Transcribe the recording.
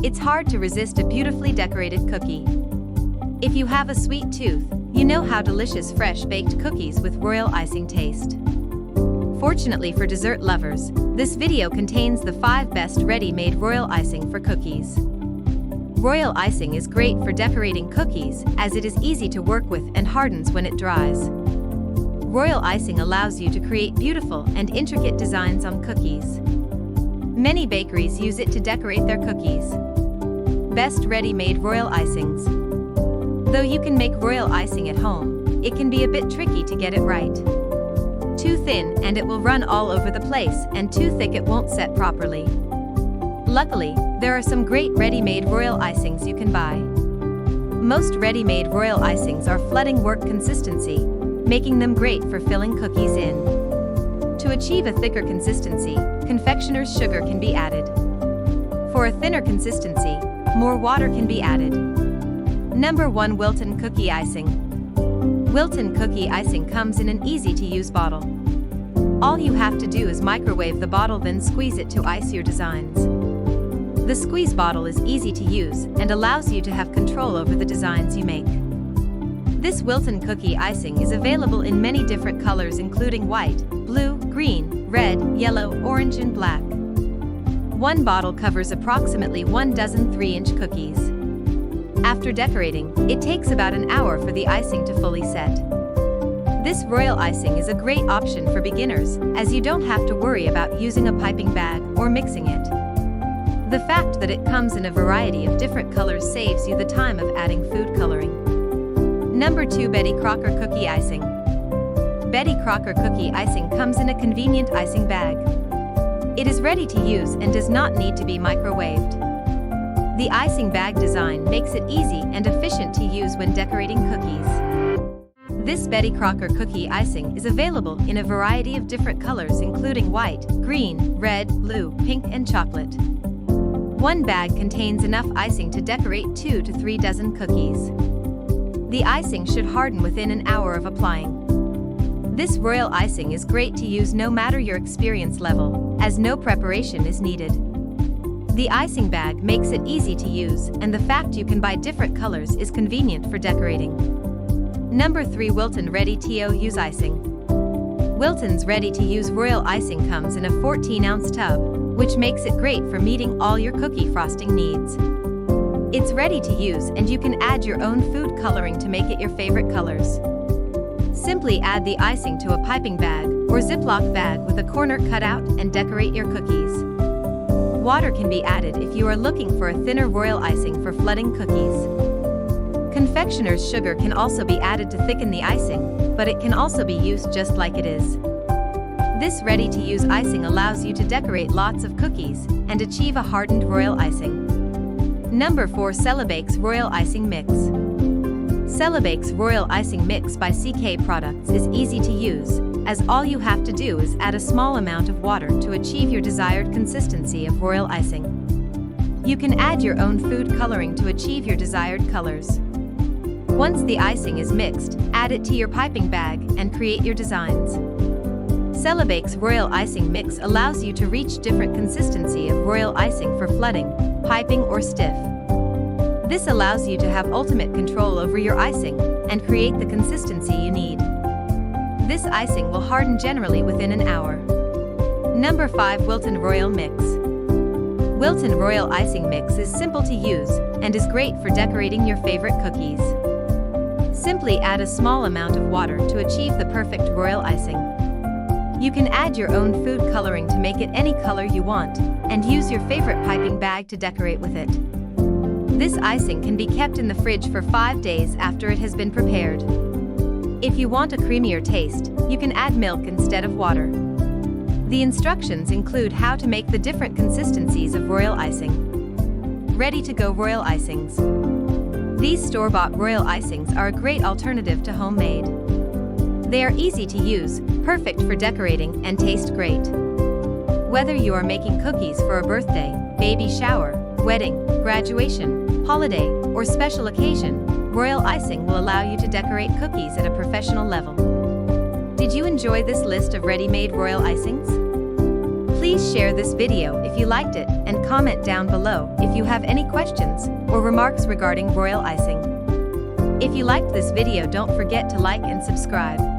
It's hard to resist a beautifully decorated cookie. If you have a sweet tooth, you know how delicious fresh baked cookies with royal icing taste. Fortunately for dessert lovers, this video contains the 5 best ready-made royal icing for cookies. Royal icing is great for decorating cookies as it is easy to work with and hardens when it dries. Royal icing allows you to create beautiful and intricate designs on cookies. Many bakeries use it to decorate their cookies. Best ready-made royal icings. Though you can make royal icing at home, it can be a bit tricky to get it right. Too thin and it will run all over the place, and too thick it won't set properly. Luckily, there are some great ready-made royal icings you can buy. Most ready-made royal icings are flooding work consistency, making them great for filling cookies in. To achieve a thicker consistency, confectioner's sugar can be added. For a thinner consistency, more water can be added. Number 1. Wilton Cookie Icing. Wilton Cookie Icing comes in an easy-to-use bottle. All you have to do is microwave the bottle, then squeeze it to ice your designs. The squeeze bottle is easy to use and allows you to have control over the designs you make. This Wilton Cookie Icing is available in many different colors, including white, blue, green, red, yellow, orange, and black. One bottle covers approximately 1 dozen 3-inch cookies. After decorating, it takes about an hour for the icing to fully set. This royal icing is a great option for beginners, as you don't have to worry about using a piping bag or mixing it. The fact that it comes in a variety of different colors saves you the time of adding food coloring. Number 2. Betty Crocker Cookie Icing. Betty Crocker Cookie Icing comes in a convenient icing bag. It is ready to use and does not need to be microwaved. The icing bag design makes it easy and efficient to use when decorating cookies. This Betty Crocker Cookie Icing is available in a variety of different colors, including white, green, red, blue, pink, and chocolate. One bag contains enough icing to decorate 2 to 3 dozen cookies. The icing should harden within an hour of applying. This royal icing is great to use no matter your experience level, as no preparation is needed. The icing bag makes it easy to use, and the fact you can buy different colors is convenient for decorating. Number 3. Wilton Ready-to-Use Icing. Wilton's ready-to-use royal icing comes in a 14-ounce tub, which makes it great for meeting all your cookie frosting needs. It's ready to use, and you can add your own food coloring to make it your favorite colors. Simply add the icing to a piping bag or Ziploc bag with a corner cut out and decorate your cookies. Water can be added if you are looking for a thinner royal icing for flooding cookies. Confectioner's sugar can also be added to thicken the icing, but it can also be used just like it is. This ready-to-use icing allows you to decorate lots of cookies and achieve a hardened royal icing. Number 4. Celabakes Royal Icing Mix. Celabakes Royal Icing Mix by CK Products is easy to use, as all you have to do is add a small amount of water to achieve your desired consistency of royal icing. You can add your own food coloring to achieve your desired colors. Once the icing is mixed, add it to your piping bag and create your designs. Celabakes Royal Icing Mix allows you to reach different consistency of royal icing for flooding, piping, or stiff. This allows you to have ultimate control over your icing and create the consistency you need. This icing will harden generally within an hour. Number 5. Wilton Royal Mix. Wilton Royal Icing Mix is simple to use and is great for decorating your favorite cookies. Simply add a small amount of water to achieve the perfect royal icing. You can add your own food coloring to make it any color you want, and use your favorite piping bag to decorate with it. This icing can be kept in the fridge for 5 days after it has been prepared. If you want a creamier taste, you can add milk instead of water. The instructions include how to make the different consistencies of royal icing. Ready-to-go royal icings. These store-bought royal icings are a great alternative to homemade. They are easy to use, perfect for decorating, and taste great. Whether you are making cookies for a birthday, baby shower, wedding, graduation, holiday, or special occasion, royal icing will allow you to decorate cookies at a professional level. Did you enjoy this list of ready-made royal icings? Please share this video if you liked it and comment down below if you have any questions or remarks regarding royal icing. If you liked this video, don't forget to like and subscribe.